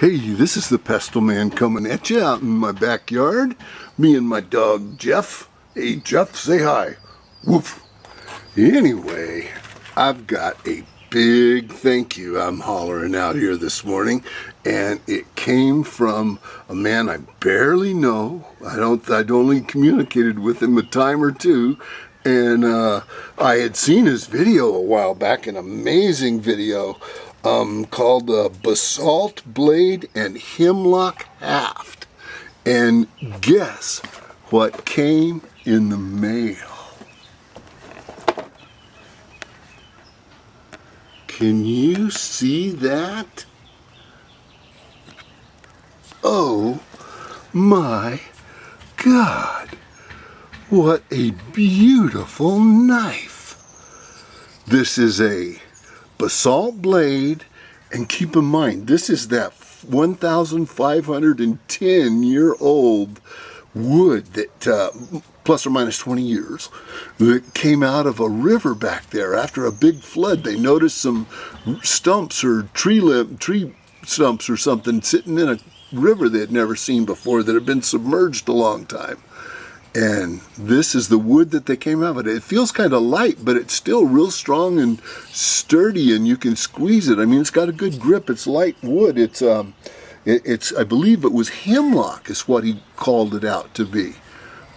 Hey, this is the Pestleman coming at you out in my backyard. Me and my dog Jeff. Hey Jeff, say hi. Woof. Anyway, I've got a big thank you I'm hollering out here this morning, and it came from a man I barely know. I'd only communicated with him a time or two, and I had seen his video a while back, an amazing video called Basalt Blade and Hemlock Haft. And guess what came in the mail? Can you see that? Oh my God! What a beautiful knife! This is a basalt blade, and keep in mind, this is that 1,510-year-old wood that plus or minus 20 years, that came out of a river back there after a big flood. They noticed some stumps or tree stumps or something sitting in a river they had never seen before that had been submerged a long time. And this is the wood that they came out of. It feels kind of light, but it's still real strong and sturdy, and you can squeeze it. I mean, it's got a good grip. It's light wood. It's I believe it was hemlock is what he called it out to be.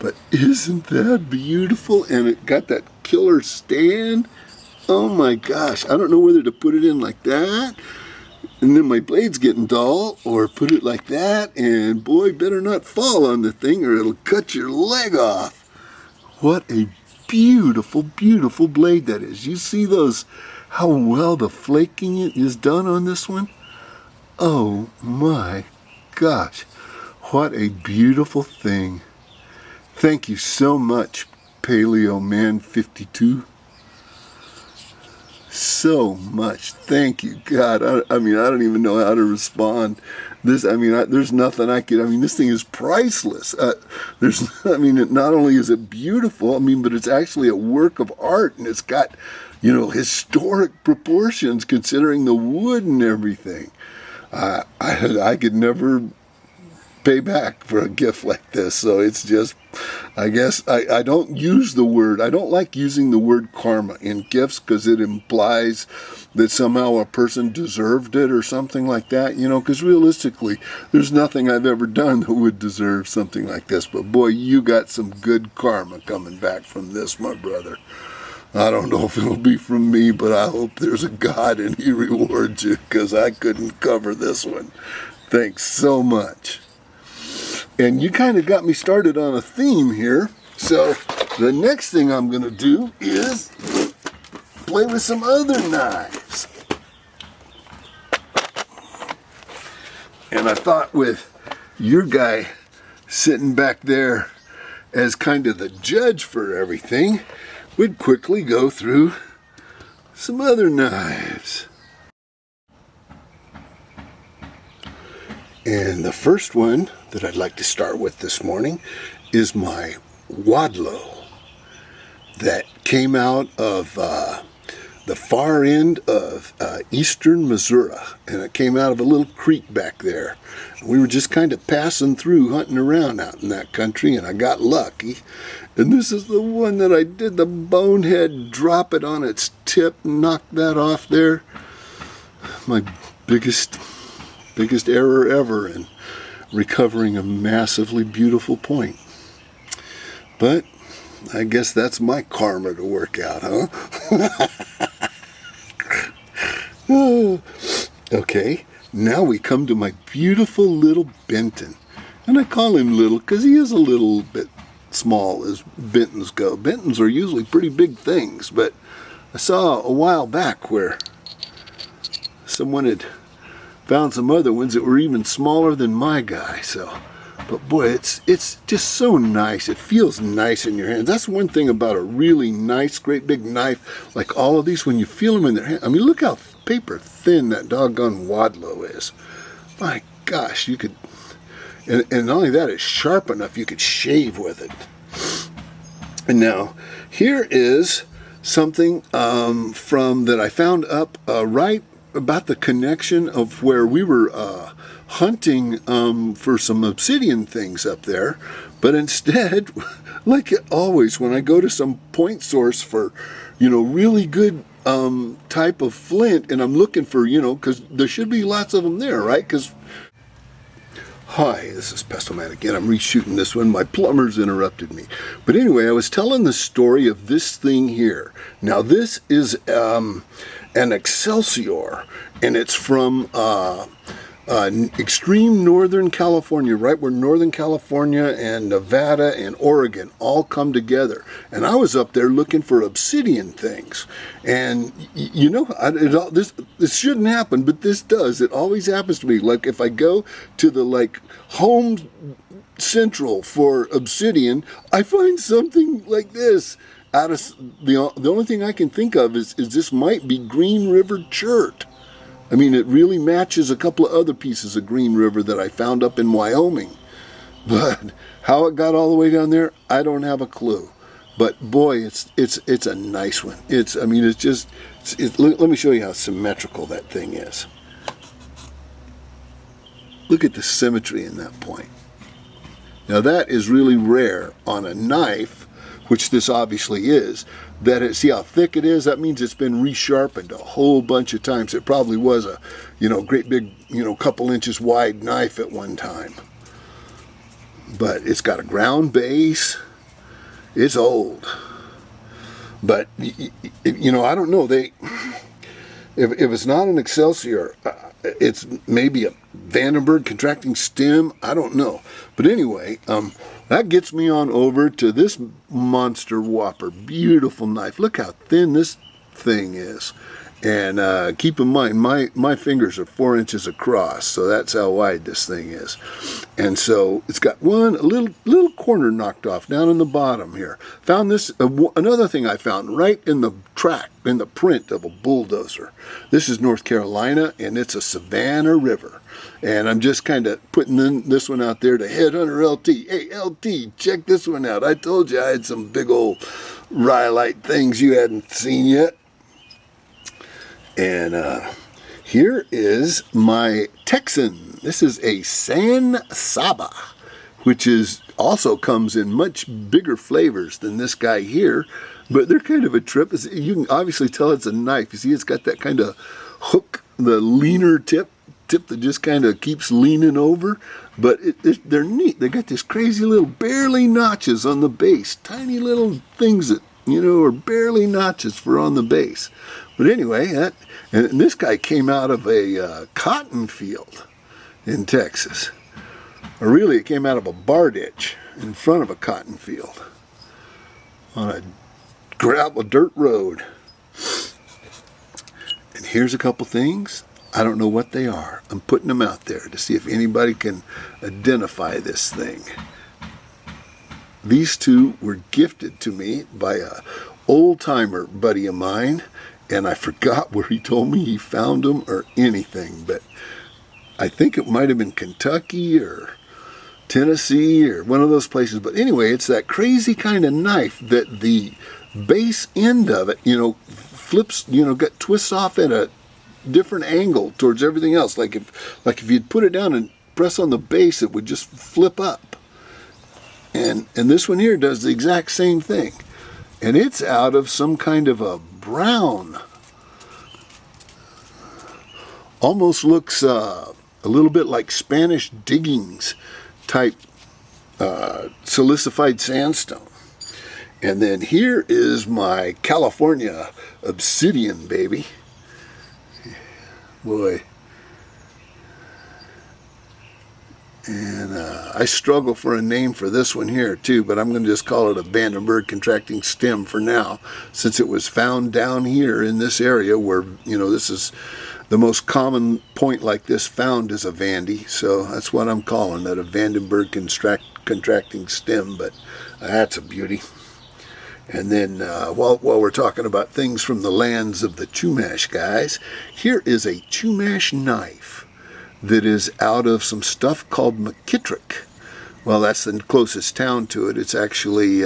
But isn't that beautiful? And it got that killer stand. Oh my gosh, I don't know whether to put it in like that, and then my blade's getting dull, or put it like that, and boy, better not fall on the thing or it'll cut your leg off. What a beautiful, beautiful blade that is. You see those, how well the flaking is done on this one? Oh my gosh, what a beautiful thing. Thank you so much, Paleoman52. So much. Thank you, God. I mean, I don't even know how to respond. There's nothing I could. This thing is priceless. It not only is it beautiful, but it's actually a work of art, and it's got, historic proportions considering the wood and everything. I could never pay back for a gift like this, so it's just, I guess I don't use the word, I don't like using the word karma in gifts because it implies that somehow a person deserved it or something like that, because realistically there's nothing I've ever done that would deserve something like this. But boy, you got some good karma coming back from this, my brother. I don't know if it'll be from me, but I hope there's a God and he rewards you, because I couldn't cover this one. Thanks so much. And you kind of got me started on a theme here. So the next thing I'm going to do is play with some other knives. And I thought, with your guy sitting back there as kind of the judge for everything, we'd quickly go through some other knives. And the first one that I'd like to start with this morning is my Wadlow that came out of the far end of eastern Missouri, and it came out of a little creek back there. We were just kind of passing through, hunting around out in that country, and I got lucky. And this is the one that I did the bonehead drop it on its tip, knocked that off there. My biggest error ever in recovering a massively beautiful point. But I guess that's my karma to work out, huh? Okay, now we come to my beautiful little Benton. And I call him little because he is a little bit small as Bentons go. Bentons are usually pretty big things, but I saw a while back where someone had found some other ones that were even smaller than my guy. But boy, it's just so nice. It feels nice in your hands. That's one thing about a really nice, great big knife like all of these. When you feel them in their hand, look how paper thin that doggone Wadlow is. My gosh, you could, and not only that, it's sharp enough you could shave with it. And now here is something from that I found up right about the connection of where we were hunting for some obsidian things up there, but instead, like always, when I go to some point source for, really good type of flint, and I'm looking for, because there should be lots of them there, right? Because hi, this is Pestleman again. I'm reshooting this one. My plumber's interrupted me. But anyway, I was telling the story of this thing here. Now, this is an Excelsior, and it's from extreme Northern California, right where Northern California and Nevada and Oregon all come together. And I was up there looking for obsidian things. And, this shouldn't happen, but this does. It always happens to me. Like if I go to the home central for obsidian, I find something like this. Out of the only thing I can think of is this might be Green River Chert. I mean, it really matches a couple of other pieces of Green River that I found up in Wyoming. But how it got all the way down there, I don't have a clue. But boy, it's a nice one. Let me show you how symmetrical that thing is. Look at the symmetry in that point. Now that is really rare on a knife, which this obviously is. See how thick it is? That means it's been resharpened a whole bunch of times. It probably was a, great big, couple inches wide knife at one time. But it's got a ground base. It's old. But, I don't know. If it's not an Excelsior, it's maybe a Vandenberg contracting stem. I don't know. But anyway, that gets me on over to this monster whopper. Beautiful knife. Look how thin this thing is. And keep in mind, my fingers are 4 inches across, so that's how wide this thing is. And so it's got a little corner knocked off down in the bottom here. Found this, another thing I found right in the track, in the print of a bulldozer. This is North Carolina, and it's a Savannah River. And I'm just kind of putting this one out there to Headhunter LT. Hey, LT, check this one out. I told you I had some big old rhyolite things you hadn't seen yet. And here is my Texan. This is a San Saba, which also comes in much bigger flavors than this guy here. But they're kind of a trip. You can obviously tell it's a knife. You see, it's got that kind of hook, the leaner tip that just kind of keeps leaning over. But they're neat. They got this crazy little barely notches on the base. Tiny little things that, are barely notches for on the base. But anyway, and this guy came out of a cotton field in Texas. Or really, it came out of a bar ditch in front of a cotton field on a gravel dirt road. And here's a couple things. I don't know what they are. I'm putting them out there to see if anybody can identify this thing. These two were gifted to me by a old-timer buddy of mine, and I forgot where he told me he found them or anything, but I think it might have been Kentucky or Tennessee or one of those places. But anyway, it's that crazy kind of knife that the base end of it, flips, twists off at a different angle towards everything else. Like if you'd put it down and press on the base, it would just flip up. And this one here does the exact same thing. And it's out of some kind of a brown. Almost looks a little bit like Spanish diggings type silicified sandstone. And then here is my California obsidian, baby. Boy. And I struggle for a name for this one here too, but I'm going to just call it a Vandenberg contracting stem for now, since it was found down here in this area where, this is the most common point like this found is a Vandy. So that's what I'm calling it, a Vandenberg contracting stem, but that's a beauty. And then while we're talking about things from the lands of the Chumash guys, here is a Chumash knife that is out of some stuff called McKittrick. Well, that's the closest town to it. It's actually,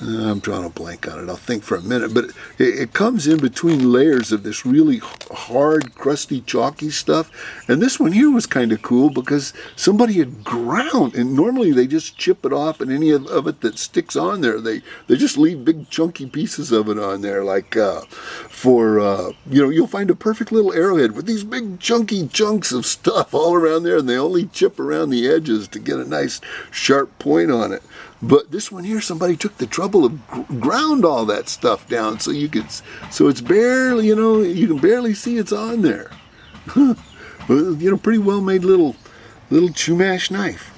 I'm drawing a blank on it. I'll think for a minute. But it comes in between layers of this really hard, crusty, chalky stuff. And this one here was kind of cool because somebody had ground. And normally they just chip it off, and any of it that sticks on there, they just leave big chunky pieces of it on there. Like you'll find a perfect little arrowhead with these big chunky chunks of stuff all around there. And they only chip around the edges to get a nice sharp point on it. But this one here, somebody took the trouble of ground all that stuff down, so it's barely, you can barely see it's on there. Well, pretty well made little Chumash knife.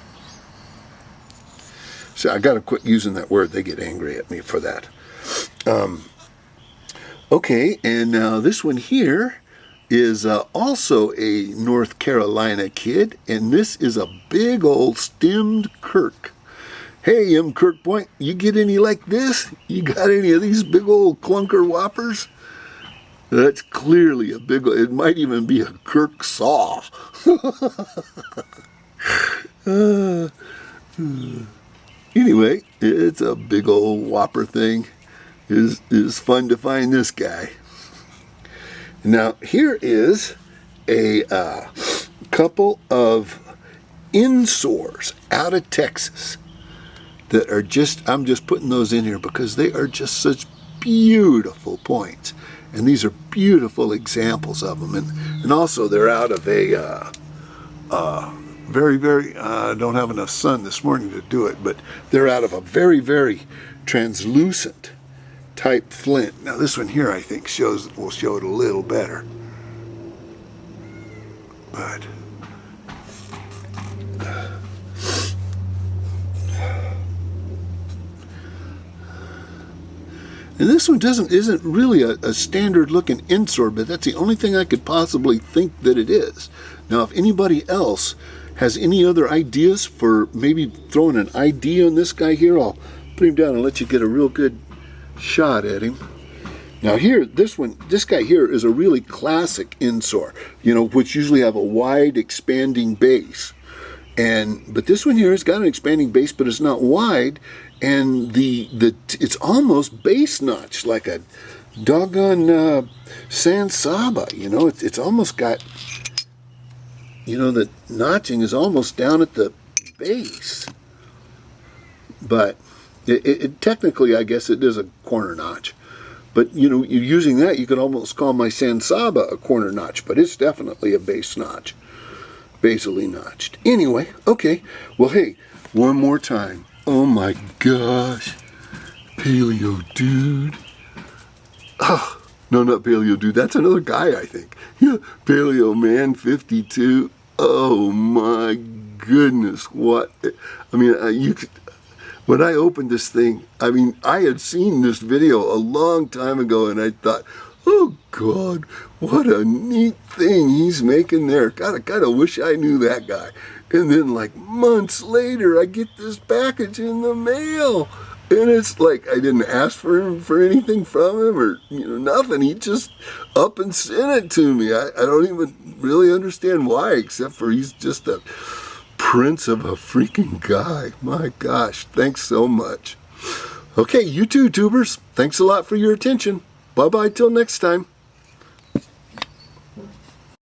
So I got to quit using that word. They get angry at me for that. Okay, and now this one here is also a North Carolina kid, and this is a big old stemmed Kirk. Hey, Kirk Point, you get any like this? You got any of these big old clunker whoppers? That's clearly a big, it might even be a Kirk saw. Anyway, it's a big old whopper thing. It's fun to find this guy. Now, here is a couple of insores out of Texas that are I'm just putting those in here because they are just such beautiful points. And these are beautiful examples of them. And also they're out of a very, very, I don't have enough sun this morning to do it, but they're out of a very, very translucent type flint. Now this one here I think will show it a little better. But and this one isn't really a standard looking insort, but that's the only thing I could possibly think that it is. Now, if anybody else has any other ideas for maybe throwing an ID on this guy here, I'll put him down and let you get a real good shot at him. Now here, this guy here is a really classic insort, which usually have a wide expanding base. But this one here has got an expanding base, but it's not wide, and it's almost base notched like a doggone San Saba. It's almost got, the notching is almost down at the base. But it technically, I guess it is a corner notch. But you're using that, you could almost call my San Saba a corner notch, but it's definitely a base notch. Basally notched. Anyway, okay. Well, hey, one more time. Oh my gosh. Paleo Dude. Oh, no, not Paleo Dude. That's another guy, I think. Yeah, Paleoman52. Oh my goodness. What? I mean, when I opened this thing, I had seen this video a long time ago, and I thought, oh God, what a neat thing he's making there. God, I kind of wish I knew that guy. And then like months later, I get this package in the mail. And it's like I didn't ask for anything from him or nothing. He just up and sent it to me. I don't even really understand why, except for he's just a prince of a freaking guy. My gosh, thanks so much. Okay, you too, tubers. Thanks a lot for your attention. Bye-bye till next time.